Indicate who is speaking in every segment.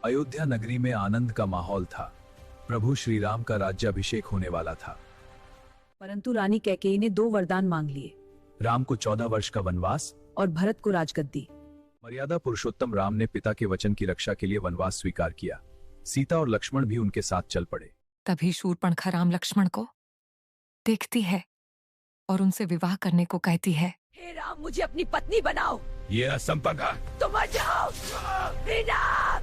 Speaker 1: अयोध्या नगरी में आनंद का माहौल था। प्रभु श्री राम का राज्याभिषेक होने वाला था।
Speaker 2: परंतु रानी कैकेयी ने 2 वरदान मांग लिए।
Speaker 1: राम को 14 वर्ष का वनवास
Speaker 2: और भरत को राजगद्दी।
Speaker 1: मर्यादा पुरुषोत्तम राम ने पिता के वचन की रक्षा के लिए वनवास स्वीकार किया। सीता और लक्ष्मण भी उनके साथ चल पड़े।
Speaker 3: तभी शूर्पणखा राम लक्ष्मण को देखती है और उनसे विवाह करने को कहती है।
Speaker 2: हे राम, मुझे अपनी पत्नी बनाओ।
Speaker 1: ये असंभव है।
Speaker 2: तुम मर जाओ। हे राम!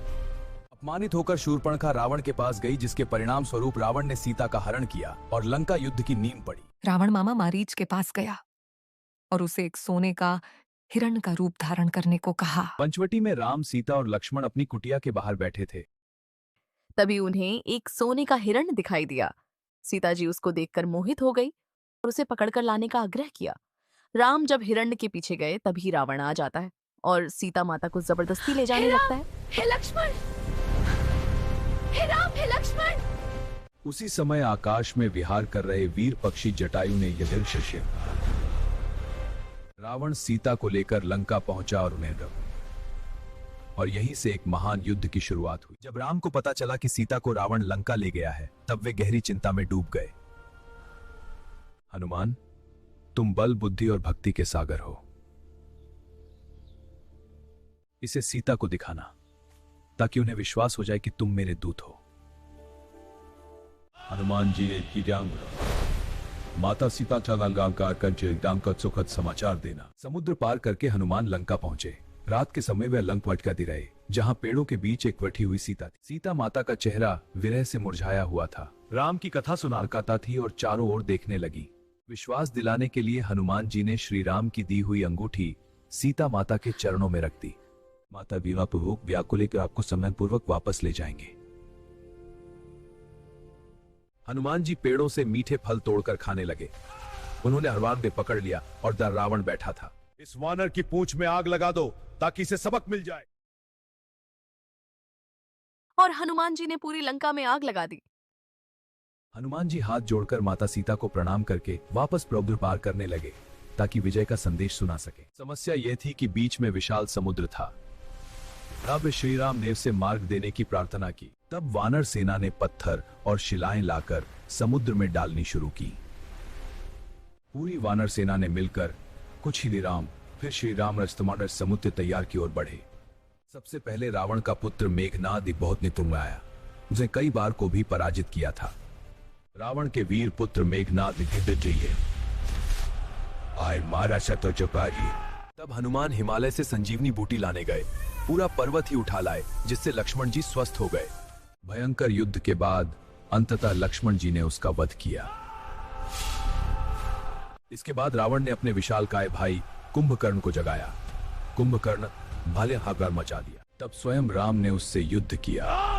Speaker 1: अपमानित होकर शूर्पणखा रावण के पास गई, जिसके परिणाम स्वरूप रावण ने सीता का हरण किया और लंका युद्ध की नींव पड़ी।
Speaker 3: रावण मामा मारीच के पास गया और उसे एक सोने का हिरण का रूप धारण करने को कहा।
Speaker 1: पंचवटी में राम, सीता और लक्ष्मण अपनी कुटिया के बाहर बैठे थे।
Speaker 4: तभी उन्हें एक सोने का हिरण दिखाई दिया। सीता जी उसको देखकर मोहित हो गई और उसे पकड़कर लाने का आग्रह किया। राम जब हिरण के पीछे गए तभी रावण आ जाता है और सीता माता को जबरदस्ती ले जाने लगता है।
Speaker 2: हे लक्ष्मण! हे राम! हे लक्ष्मण!
Speaker 1: उसी समय आकाश में विहार कर रहे वीर पक्षी जटायु ने यह शिष्य रावण सीता को लेकर लंका पहुंचा और उन्हें और यहीं से एक महान युद्ध की शुरुआत हुई। जब राम को पता चला कि सीता को रावण लंका ले गया है, तब वे गहरी चिंता में डूब गए। हनुमान, तुम बल, बुद्धि और भक्ति के सागर हो। इसे सीता को दिखाना ताकि उन्हें विश्वास हो जाए कि तुम मेरे दूत हो। हनुमान जी ने माता सीता का लंका का सुखद समाचार देना। समुद्र पार करके हनुमान लंका पहुंचे। रात के समय वे लंक भटकती रहे, जहां पेड़ों के बीच एक बैठी हुई सीता थी। सीता माता का चेहरा विरह से मुरझाया हुआ था। राम की कथा सुनाता थी और चारों ओर देखने लगी। विश्वास दिलाने के लिए हनुमान जी ने श्री राम की दी हुई अंगूठी सीता माता के चरणों में रख दी। माता विवाहपूर्वक व्याकुल कर आपको समय पूर्वक वापस ले जाएंगे। हनुमान जी पेड़ों से मीठे फल तोड़कर खाने लगे। उन्होंने हरवान में पकड़ लिया और दर रावण बैठा था।
Speaker 5: इस वानर की पूंछ में आग लगा दो ताकि इसे सबक मिल जाए।
Speaker 4: और हनुमान जी ने पूरी लंका में आग लगा दी।
Speaker 1: हनुमान जी हाथ जोड़कर माता सीता को प्रणाम करके वापस समुद्र पार करने लगे ताकि विजय का संदेश सुना सके। समस्या यह थी कि बीच में विशाल समुद्र था। अब श्री राम देव से मार्ग देने की प्रार्थना की। तब वानर सेना ने पत्थर और शिलाएं लाकर समुद्र में डालनी शुरू की। पूरी वानर सेना ने मिलकर कुछ ही राम फिर श्री राम रस्तमानर समुद्र तैयार की ओर बढ़े। सबसे पहले रावण का पुत्र मेघनाद एक बहुत निपुण आया। उसे कई बार को भी पराजित किया था। रावण के वीर पुत्र मेघनाद मारा तब हनुमान हिमालय से संजीवनी बूटी लाने गए। पूरा पर्वत ही उठा लाए, जिससे लक्ष्मण जी स्वस्थ हो गए। भयंकर युद्ध के बाद अंततः लक्ष्मण जी ने उसका वध किया। इसके बाद रावण ने अपने विशालकाय भाई कुंभकर्ण को जगाया। कुंभकर्ण भाले हाकार मचा दिया। तब स्वयं राम ने उससे युद्ध किया।